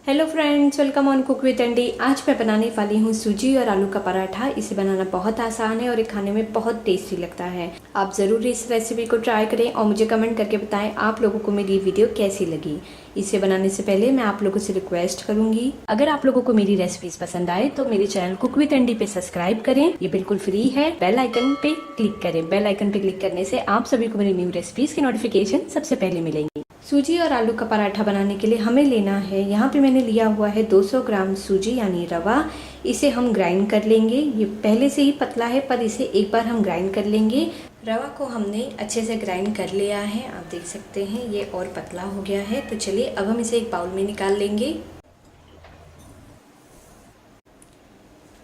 Hello friends, welcome on cook with Andy. आज मैं बनाने वाली हूँ सूजी और आलू का पराठा। इसे बनाना बहुत आसान है और ये खाने में बहुत टेस्टी लगता है। आप ज़रूर इस रेसिपी को ट्राई करें और मुझे कमेंट करके बताएं आप लोगों को मेरी वीडियो कैसी लगी। इसे बनाने से पहले मैं आप लोगों से रिक्वेस्ट करूंगी, अगर आप लोगों को मेरी रेसिपीज पसंद आए तो मेरे चैनल कुक विद एंडी पे सब्सक्राइब करें। ये बिल्कुल फ्री है। बेल आइकन पे क्लिक करें। बेल आइकन पे क्लिक करने से आप सभी को मेरी न्यू रेसिपीज की नोटिफिकेशन सबसे पहले मिलेंगी। सूजी और आलू का पराठा बनाने के लिए हमें लेना है, यहाँ पे मैंने लिया हुआ है 200 ग्राम सूजी यानी रवा। इसे हम ग्राइंड कर लेंगे। ये पहले से ही पतला है पर इसे एक बार हम ग्राइंड कर लेंगे। रवा को हमने अच्छे से ग्राइंड कर लिया है, आप देख सकते हैं ये और पतला हो गया है। तो चलिए अब हम इसे एक बाउल में निकाल लेंगे।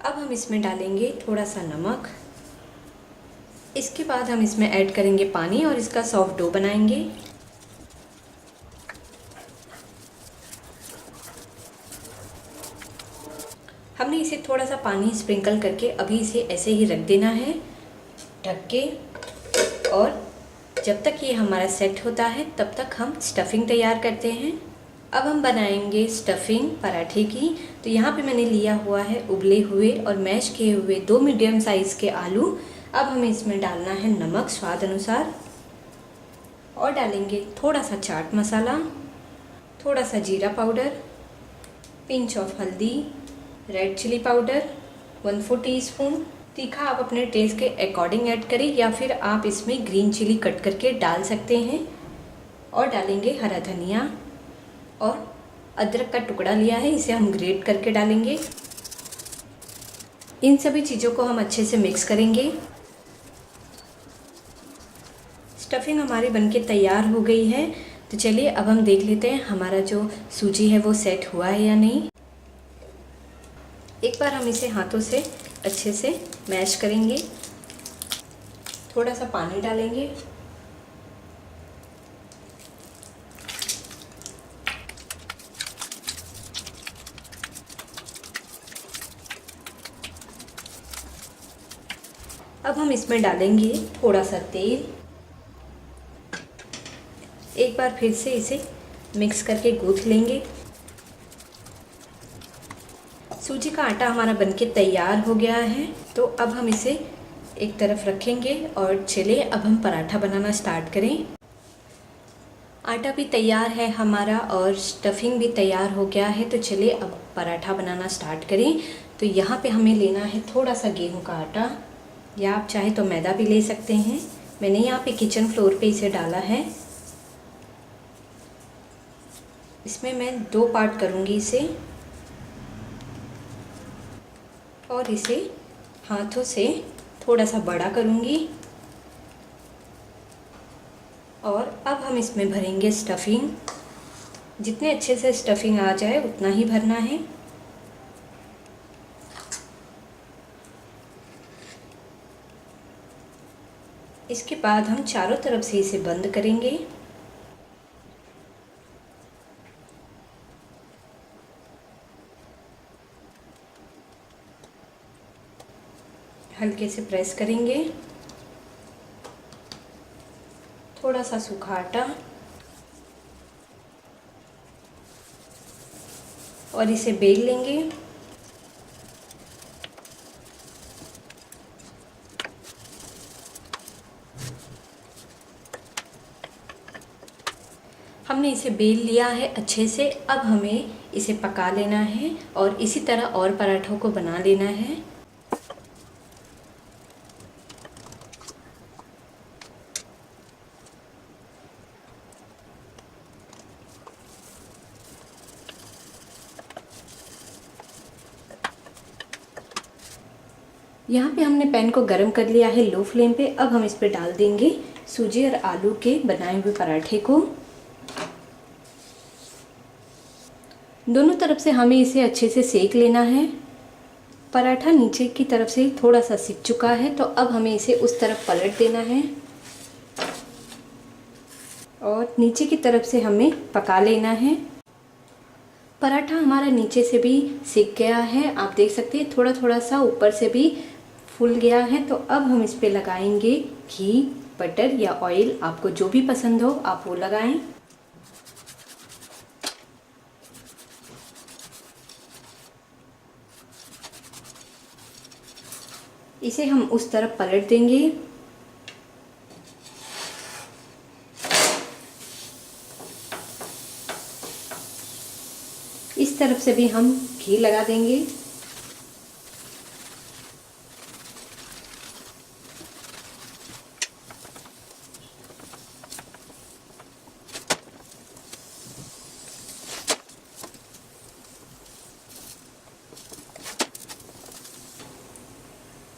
अब हम इसमें डालेंगे थोड़ा सा नमक। इसके बाद हम इसमें ऐड करेंगे पानी और इसका सॉफ्ट डो बनाएंगे। हमने इसे थोड़ा सा पानी स्प्रिंकल करके अभी इसे ऐसे ही रख देना है ढक के, और जब तक ये हमारा सेट होता है तब तक हम स्टफिंग तैयार करते हैं। अब हम बनाएंगे स्टफिंग पराठे की। तो यहाँ पे मैंने लिया हुआ है उबले हुए और मैश किए हुए 2 मीडियम साइज़ के आलू। अब हमें इसमें डालना है नमक स्वाद अनुसार और डालेंगे थोड़ा सा चाट मसाला, थोड़ा सा जीरा पाउडर, पिंच ऑफ हल्दी, रेड चिली पाउडर 1/4 टीस्पून। तीखा आप अपने टेस्ट के अकॉर्डिंग ऐड करें या फिर आप इसमें ग्रीन चिली कट करके डाल सकते हैं। और डालेंगे हरा धनिया और अदरक का टुकड़ा लिया है, इसे हम ग्रेट करके डालेंगे। इन सभी चीज़ों को हम अच्छे से मिक्स करेंगे। स्टफिंग हमारी बनके तैयार हो गई है। तो चलिए अब हम देख लेते हैं हमारा जो सूजी है वो सेट हुआ है या नहीं। एक बार हम इसे हाथों से अच्छे से मैश करेंगे। थोड़ा सा पानी डालेंगे। अब हम इसमें डालेंगे थोड़ा सा तेल। एक बार फिर से इसे मिक्स करके गूंथ लेंगे। सूजी का आटा हमारा बनके तैयार हो गया है। तो अब हम इसे एक तरफ रखेंगे और चलिए अब हम पराठा बनाना स्टार्ट करें। आटा भी तैयार है हमारा और स्टफिंग भी तैयार हो गया है। तो चलिए अब पराठा बनाना स्टार्ट करें। तो यहाँ पे हमें लेना है थोड़ा सा गेहूं का आटा, या आप चाहे तो मैदा भी ले सकते हैं। मैंने यहाँ पे किचन फ्लोर पे इसे डाला है। इसमें मैं 2 पार्ट करूँगी इसे और इसे हाथों से थोड़ा सा बड़ा करूँगी। और अब हम इसमें भरेंगे स्टफिंग। जितने अच्छे से स्टफिंग आ जाए उतना ही भरना है। इसके बाद हम चारों तरफ से इसे बंद करेंगे। हल्के से प्रेस करेंगे। थोड़ा सा सूखा आटा और इसे बेल लेंगे। हमने इसे बेल लिया है अच्छे से। अब हमें इसे पका लेना है और इसी तरह और पराठों को बना लेना है। यहाँ पे हमने पैन को गरम कर लिया है लो फ्लेम पे। अब हम इस पे डाल देंगे सूजी और आलू के बनाए हुए पराठे को। दोनों तरफ से हमें इसे अच्छे से सेक लेना है। पराठा नीचे की तरफ से थोड़ा सा सिक चुका है, तो अब हमें इसे उस तरफ पलट देना है और नीचे की तरफ से हमें पका लेना है। पराठा हमारा नीचे से भी सिक गया है, आप देख सकते हैं थोड़ा थोड़ा सा ऊपर से भी फूल गया है। तो अब हम इस पे लगाएंगे घी, बटर या ऑयल, आपको जो भी पसंद हो आप वो लगाएं। इसे हम उस तरफ पलट देंगे। इस तरफ से भी हम घी लगा देंगे।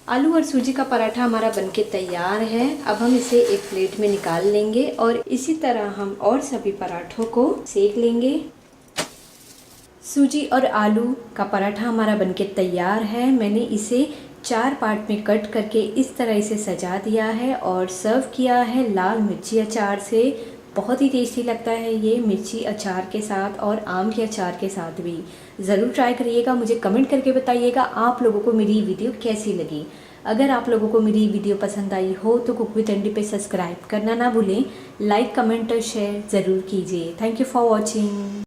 आलू और सूजी का पराठा हमारा बनके तैयार है। अब हम इसे एक प्लेट में निकाल लेंगे और इसी तरह हम और सभी पराठों को सेक लेंगे। सूजी और आलू का पराठा हमारा बनके तैयार है। मैंने इसे 4 पार्ट में कट करके इस तरह इसे सजा दिया है और सर्व किया है लाल मिर्ची अचार से। बहुत ही टेस्टी लगता है ये मिर्ची अचार के साथ और आम के अचार के साथ भी। ज़रूर ट्राई करिएगा, मुझे कमेंट करके बताइएगा आप लोगों को मेरी वीडियो कैसी लगी। अगर आप लोगों को मेरी वीडियो पसंद आई हो तो कुक विद एंडी पे सब्सक्राइब करना ना भूलें। लाइक, कमेंट और शेयर ज़रूर कीजिए। Thank you for watching.